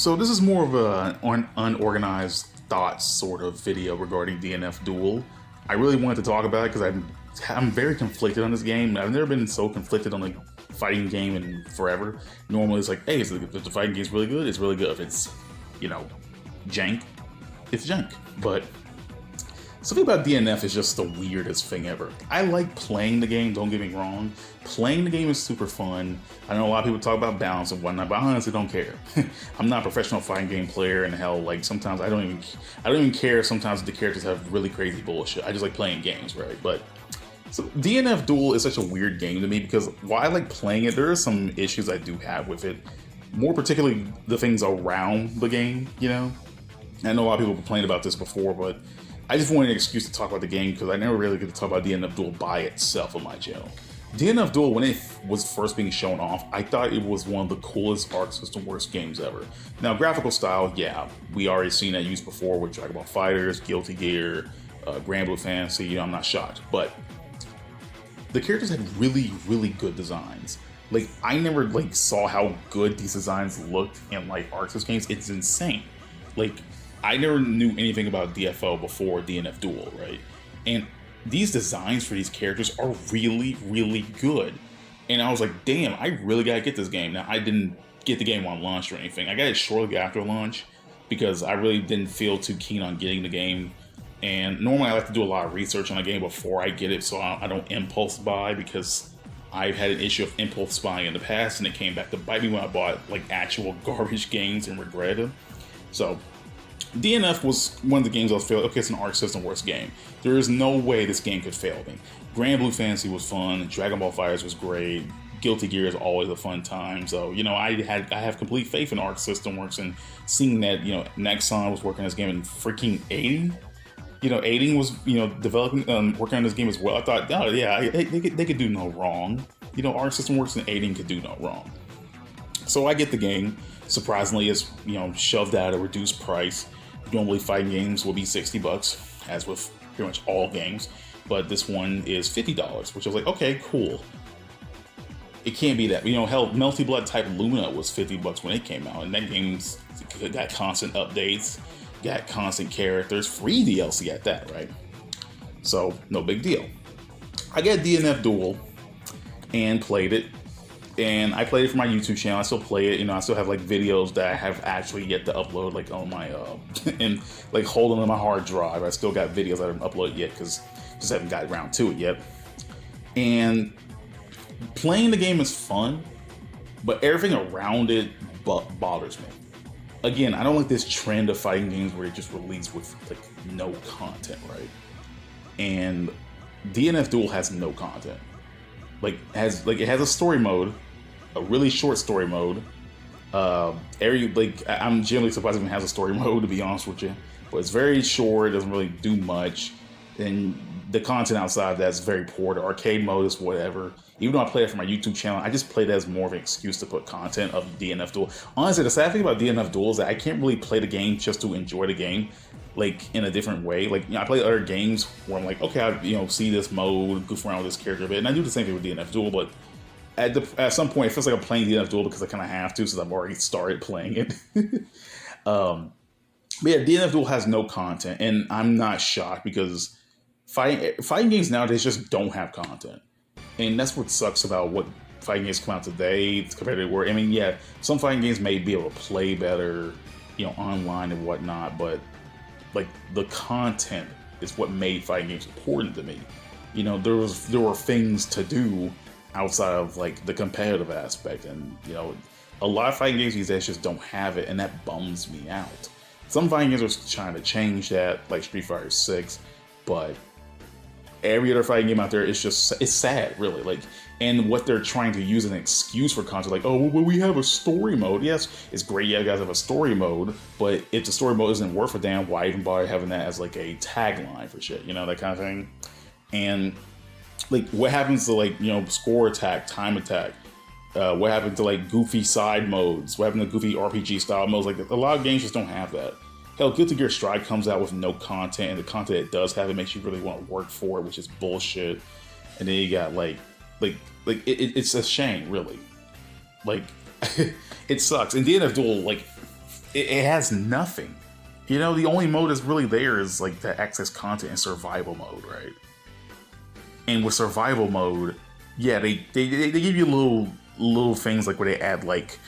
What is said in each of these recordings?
So this is more of an unorganized thoughts sort of video regarding DNF Duel. I really wanted to talk about it because I'm very conflicted on this game. I've never been so conflicted on a fighting game in forever. Normally it's like, hey, if the fighting game's really good, it's really good. If it's, jank, it's jank. But something about DNF is just the weirdest thing ever. I like playing the game, don't get me wrong. Playing the game is super fun. I know a lot of people talk about balance and whatnot, but I honestly don't care. I'm not a professional fighting game player, and hell, like sometimes I don't even care sometimes if the characters have really crazy bullshit. I just like playing games, right? But so DNF Duel is such a weird game to me because while I like playing it, there are some issues I do have with it. More particularly the things around the game, I know a lot of people complained about this before, but I just wanted an excuse to talk about the game because I never really get to talk about DNF Duel by itself on my channel. DNF Duel, when it was first being shown off, I thought it was one of the coolest Arc System Works games ever. Now, graphical style, yeah, we already seen that used before with Dragon Ball FighterZ, Guilty Gear, Grand Blue Fantasy, I'm not shocked. But the characters had really, really good designs. Like, I never, saw how good these designs looked in, Arc System games. It's insane. Like, I never knew anything about DFO before DNF Duel, right? And these designs for these characters are really, really good. And I was like, damn, I really gotta get this game. Now, I didn't get the game on launch or anything. I got it shortly after launch because I really didn't feel too keen on getting the game. And normally I like to do a lot of research on a game before I get it so I don't impulse buy, because I've had an issue of impulse buying in the past and it came back to bite me when I bought actual garbage games and regretted them. So DNF was one of the games I was feeling, okay, it's an Arc System Works game. There is no way this game could fail me. Grand Blue Fantasy was fun, Dragon Ball FighterZ was great, Guilty Gear is always a fun time, so, I have complete faith in Arc System Works, and seeing that, Nexon was working on this game and freaking Aiding, Aiding was, developing, working on this game as well. I thought, oh yeah, they could do no wrong. Arc System Works and Aiding could do no wrong. So I get the game. Surprisingly, it's, shoved at a reduced price. Normally fighting games will be $60, as with pretty much all games, but this one is $50, which I was like, okay, cool. It can't be that. Hell, Melty Blood Type Luna was $50 when it came out, and that game's got constant updates, got constant characters, free DLC at that, right? So, no big deal. I got DNF Duel and played it. And I played it for my YouTube channel. I still play it. I still have videos that I have actually yet to upload, on my and hold on my hard drive. I still got videos I haven't uploaded yet because just haven't got around to it yet. And playing the game is fun, but everything around it bothers me. Again, I don't like this trend of fighting games where it just release with no content, right? And DNF Duel has no content. It has a story mode, a really short story mode. I'm generally surprised it even has a story mode, to be honest with you. But it's very short, it doesn't really do much. And the content outside of that's very poor. The arcade mode is whatever. Even though I play it for my YouTube channel, I just play it as more of an excuse to put content of DNF Duel. Honestly, the sad thing about DNF Duel is that I can't really play the game just to enjoy the game. In a different way. I play other games where I'm okay, I see this mode, goof around with this character a bit, and I do the same thing with DNF Duel, but at some point it feels like I'm playing DNF Duel because I kind of have to, since I've already started playing it. But yeah, DNF Duel has no content, and I'm not shocked because fighting games nowadays just don't have content. And that's what sucks about what fighting games come out today compared to where, yeah, some fighting games may be able to play better, online and whatnot, but the content is what made fighting games important to me. There were things to do outside of the competitive aspect, and a lot of fighting games these days just don't have it, and that bums me out. Some fighting games are trying to change that, like Street Fighter 6, but every other fighting game out there is it's sad, really. And what they're trying to use as an excuse for content, oh, well, we have a story mode. Yes, it's great, yeah, you guys have a story mode, but if the story mode isn't worth a damn, why even bother having that as a tagline for shit, that kind of thing? And what happens to score attack, time attack? What happened to goofy side modes? What happened to goofy RPG style modes? A lot of games just don't have that. Hell, Guilty Gear Strive comes out with no content, and the content it does have, it makes you really want to work for it, which is bullshit. And then you got it's a shame, really. It sucks. And DNF Duel it has nothing. You know, the only mode that's really there is like the access content in survival mode, right? And with survival mode, yeah, they give you little things like where they add like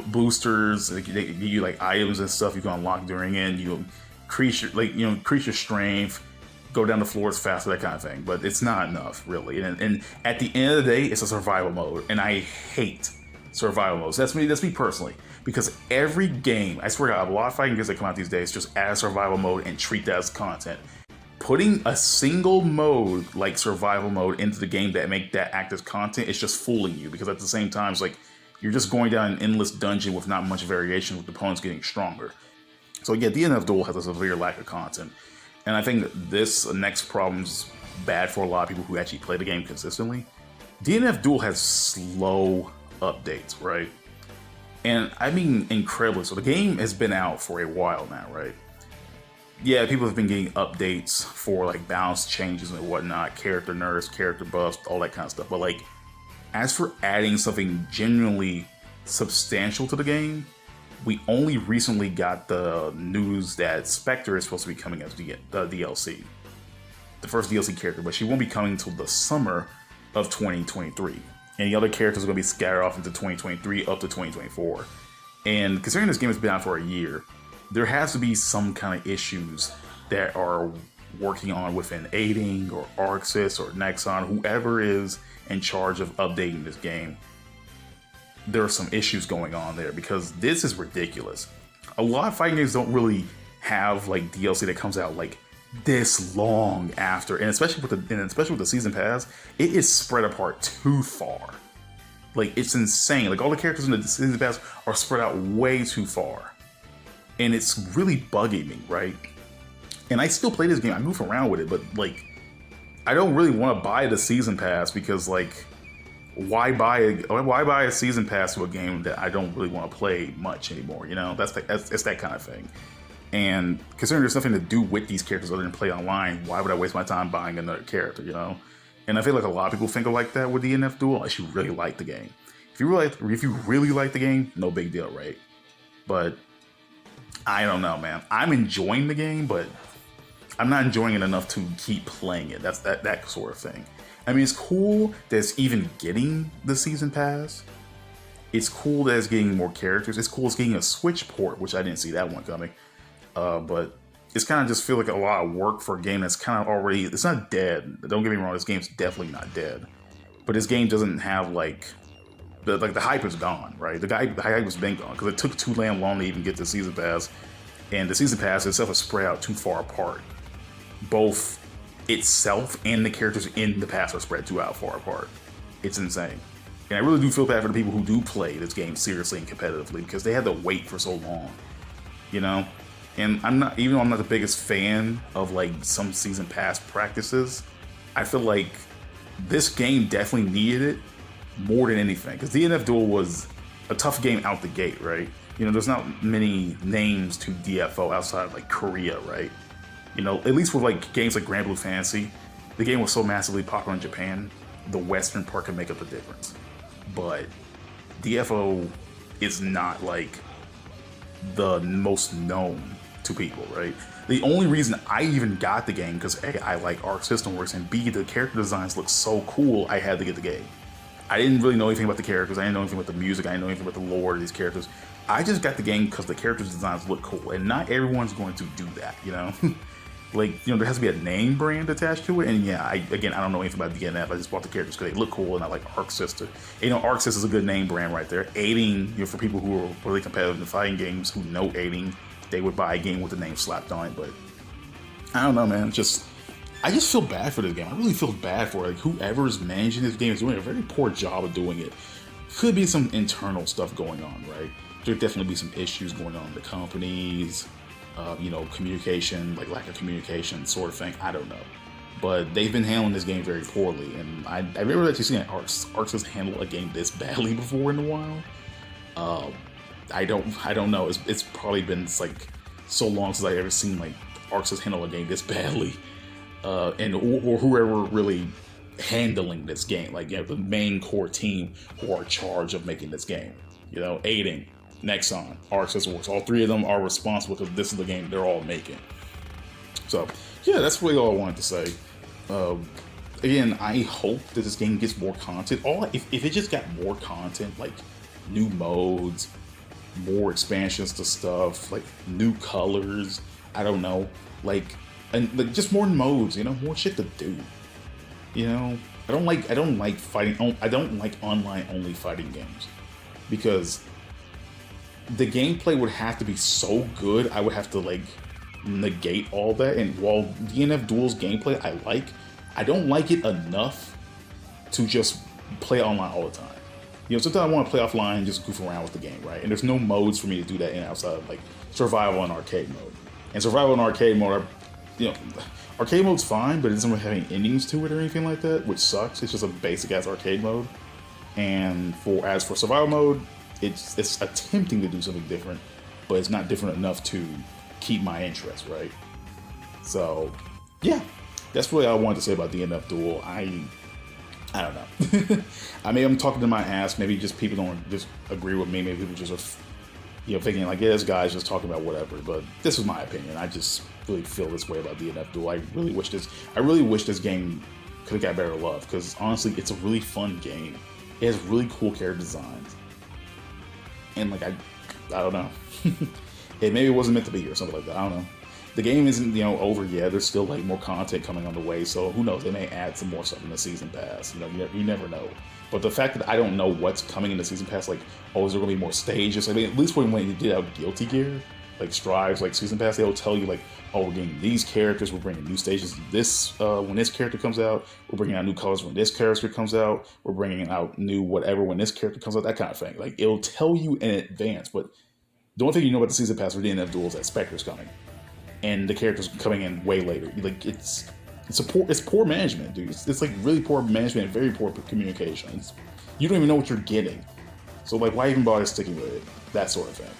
boosters. They give you like items and stuff you can unlock during it. You increase your increase your strength, go down the floors faster, that kind of thing. But it's not enough really. And at the end of the day, it's a survival mode, and I hate survival modes. That's me personally. Because every game, I swear to God, a lot of fighting games that come out these days just add survival mode and treat that as content. Putting a single mode like survival mode into the game that make that act as content is just fooling you, because at the same time it's like you're just going down an endless dungeon with not much variation, with the opponents getting stronger. So yeah, DNF Duel has a severe lack of content, and I think this next problem's bad for a lot of people who actually play the game consistently. DNF Duel has slow updates, right? And I mean incredibly. So the game has been out for a while now, right? Yeah, people have been getting updates for like balance changes and whatnot, character nerfs, character buffs, all that kind of stuff. But like, as for adding something genuinely substantial to the game, we only recently got the news that Spectre is supposed to be coming as the DLC. The first DLC character, but she won't be coming until the summer of 2023. And the other characters are going to be scattered off into 2023 up to 2024. And considering this game has been out for a year, there has to be some kind of issues that are working on within Aiding or Arxis or Nexon, whoever is in charge of updating this game. There are some issues going on there, because this is ridiculous. A lot of fighting games don't really have like DLC that comes out like this long after, and especially with the season pass, it is spread apart too far. Like, it's insane. Like, all the characters in the season pass are spread out way too far, and it's really bugging me, right? And I still play this game. I move around with it, but like, I don't really want to buy the season pass, because like, why buy a season pass to a game that I don't really want to play much anymore? You know, it's that kind of thing. And considering there's nothing to do with these characters other than play online, why would I waste my time buying another character, you know? And I feel like a lot of people think of like that with DNF Duel, unless you really like the game. If you really like the game, no big deal, right? But I don't know, man. I'm enjoying the game, but I'm not enjoying it enough to keep playing it. That's that sort of thing. I mean, it's cool that it's even getting the season pass. It's cool that it's getting more characters. It's cool it's getting a Switch port, which I didn't see that one coming. But it's kind of just feel like a lot of work for a game that's kind of already, it's not dead. Don't get me wrong, this game's definitely not dead. But this game doesn't have like the hype is gone, right? The hype has been gone, because it took too damn long to even get the season pass. And the season pass itself is spread out too far apart. Both itself and the characters in the pass are spread too far apart. It's insane. And I really do feel bad for the people who do play this game seriously and competitively, because they had to wait for so long, you know? And even though I'm not the biggest fan of like some season pass practices, I feel like this game definitely needed it more than anything, because DNF Duel was a tough game out the gate, right? You know, there's not many names to DFO outside of like Korea, right? You know, at least with like games like Grand Blue Fantasy, the game was so massively popular in Japan, the Western part can make up the difference. But DFO is not like the most known to people, right? The only reason I even got the game, because A, I like Arc System Works, and B, the character designs look so cool, I had to get the game. I didn't really know anything about the characters, I didn't know anything about the music, I didn't know anything about the lore of these characters. I just got the game because the character designs look cool, and not everyone's going to do that, you know? Like, you know, there has to be a name brand attached to it, and yeah, I don't know anything about DNF, I just bought the characters because they look cool, and I like Arc Sister. You know, Arc Sister is a good name brand right there. Aiding, you know, for people who are really competitive in fighting games, who know Aiding, they would buy a game with the name slapped on it, but I don't know, man. I just feel bad for this game. I really feel bad for it. Like, whoever is managing this game is doing a very poor job of doing it. Could be some internal stuff going on, right? There'd definitely be some issues going on in the companies, you know, communication, like lack of communication sort of thing. I don't know. But they've been handling this game very poorly, and I've never actually seen Arxis handle a game this badly before in a while. I don't know. It's probably been like so long since I've ever seen like Arxis handle a game this badly, or whoever really handling this game, like, you know, the main core team who are in charge of making this game. You know, Aiding, Nexon, Arc System Works. All three of them are responsible because this is the game they're all making. So yeah, that's really all I wanted to say. Again, I hope that this game gets more content. If it just got more content, like new modes, more expansions to stuff, like new colors, I don't know, and like just more modes, more shit to do. I don't like fighting. I don't like online only fighting games because the gameplay would have to be so good. I would have to like negate all that. And while DNF Duel's gameplay I don't like it enough to just play online all the time. Sometimes I want to play offline and just goof around with the game, right? And there's no modes for me to do that in outside of like survival and arcade mode. And survival and arcade mode arcade mode's fine, but it doesn't really have any endings to it or anything like that, which sucks. It's just a basic ass arcade mode. And as for survival mode, it's attempting to do something different, but it's not different enough to keep my interest, right? So yeah, that's really all I wanted to say about DNF Duel. I don't know. I mean, I'm talking to my ass. Maybe just people don't just agree with me. Maybe people just are, thinking like, yeah, this guy's just talking about whatever. But this is my opinion. I just really feel this way about DNF Duel. I really wish this game could have got better love, because honestly, it's a really fun game. It has really cool character designs, and like I don't know. Maybe it wasn't meant to be or something like that. I don't know. The game isn't, over yet. There's still like more content coming on the way, so who knows? They may add some more stuff in the season pass. You never know. But the fact that I don't know what's coming in the season pass, like, oh, is there gonna be more stages? I mean, at least when you did out Guilty Gear, like Strive's like season pass, they'll tell you like, oh, we're getting these characters, we're bringing new stages. When this character comes out, we're bringing out new colors when this character comes out. We're bringing out new whatever when this character comes out. That kind of thing. Like, it'll tell you in advance. But the only thing you know about the season pass for DNF Duel is that Spectre's coming, and the characters coming in way later. Like, it's poor management, dude. It's like really poor management and very poor communication. You don't even know what you're getting. So like, why even bother sticking with it? That sort of thing.